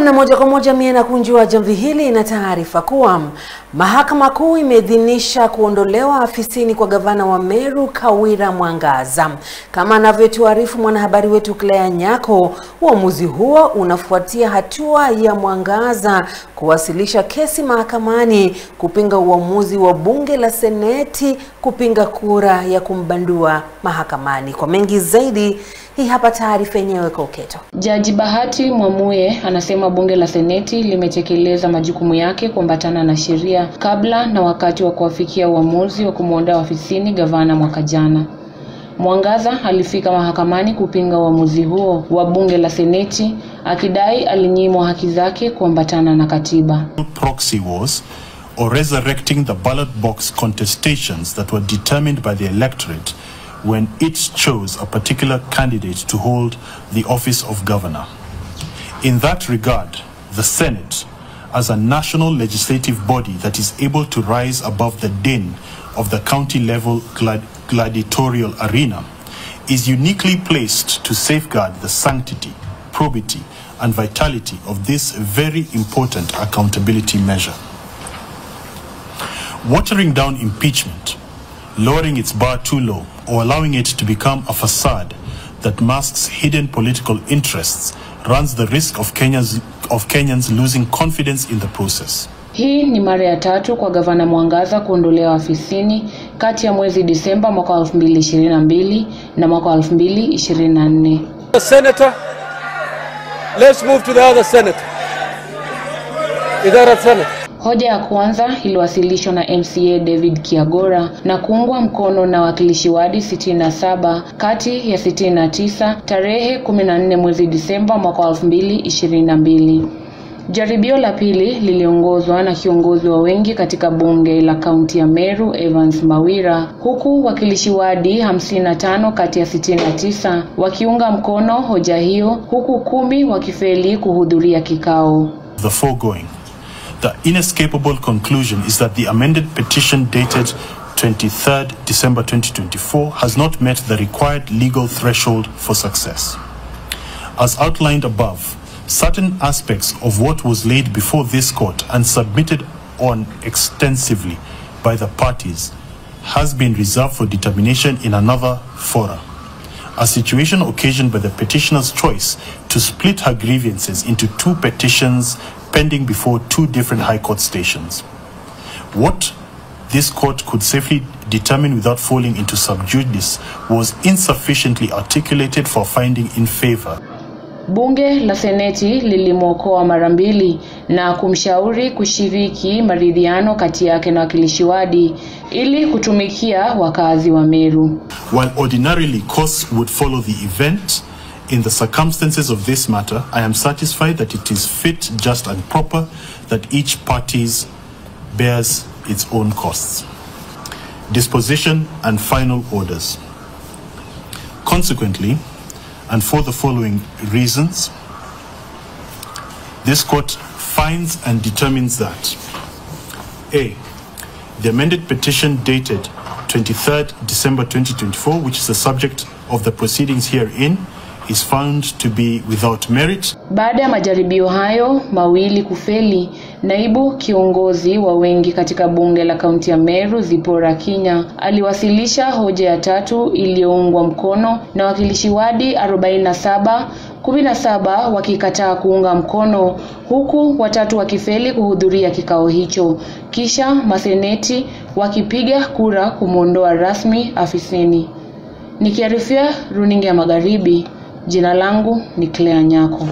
Na moja kwa moja mie na kunjua jamvi hili na taarifa kuwa Mahakama Kuu imeidhinisha kuondolewa afisini kwa gavana wa Meru Kawira Mwangaza. Kama anavyotuarifu mwanahabari wetu Claire Nyako, uamuzi huo unafuatia hatua ya Mwangaza kuwasilisha kesi mahakamani kupinga uamuzi wa bunge la Seneti kupinga kura ya kumbandua mahakamani. Kwa mengi zaidi, hii hapa taarifa yenyewe kwa uketo. Jaji Bahati Mwamuye anasema bunge la Seneti limetekeleza majukumu yake kuambatana na sheria kabla na wakati wa kuafikia uamuzi wa kumuondoa afisini gavana mwaka jana. Mwangaza alifika mahakamani kupinga uamuzi huo wa bunge la Seneti akidai alinyimwa haki zake kuambatana na katiba. Proxy wars or resurrecting the ballot box contestations that were determined by the electorate when it chose a particular candidate to hold the office of governor. In that regard, the Senate, as a national legislative body that is able to rise above the din of the county-level gladiatorial arena, is uniquely placed to safeguard the sanctity, probity, and vitality of this very important accountability measure. Watering down impeachment, lowering its bar too low, or allowing it to become a facade that masks hidden political interests runs the risk of Kenyans losing confidence in the process. Hii ni mara ya tatu kwa gavana Mwangaza kuondolewa afisini kati ya mwezi Disemba mwaka 2022 na mwaka 2024. The senator, let's move to the other senator. Idara senator. Hoja ya kwanza iliwasilishwa na MCA David Kiagora na kuungwa mkono na wakilishi wadi 67 kati ya 69 tarehe 14 mwezi Disemba mwaka 2022. Jaribio la pili liliongozwa na kiongozi wa wengi katika bunge la kaunti ya Meru Evans Mawira, huku wakilishi wadi 55 kati ya 69 wakiunga mkono hoja hiyo, huku 10 wakifeli kuhudhuria kikao. The foregoing, the inescapable conclusion is that the amended petition dated 23rd December 2024 has not met the required legal threshold for success. As outlined above, certain aspects of what was laid before this court and submitted on extensively by the parties has been reserved for determination in another fora, a situation occasioned by the petitioner's choice to split her grievances into 2 petitions pending before 2 different high court stations. What this court could safely determine without falling into sub judice was insufficiently articulated for finding in favor. Bunge la Seneti lilimwokoa mara mbili na kumshauri kushiriki maridhiano kati yake na wakilishi wadi ili kutumikia wakazi wa Meru. While ordinarily course would follow the event, in the circumstances of this matter, I am satisfied that it is fit, just and proper that each party bears its own costs, disposition and final orders. Consequently, and for the following reasons, this court finds and determines that A, the amended petition dated 23rd December 2024, which is the subject of the proceedings herein, is found to be without merit. Baada ya majaribio hayo mawili kufeli, naibu kiongozi wa wengi katika bunge la kaunti ya Meru Zipora Kinya aliwasilisha hoja ya 3 iliyoungwa mkono na wakilishi wadi 47, 17 wakikataa kuunga mkono, huku 3 wakifeli kuhudhuria kikao hicho. Kisha maseneti wakipiga kura kumuondoa rasmi afisini. Nikiarifia runinga ya Magharibi, jina langu ni Claire Nyako.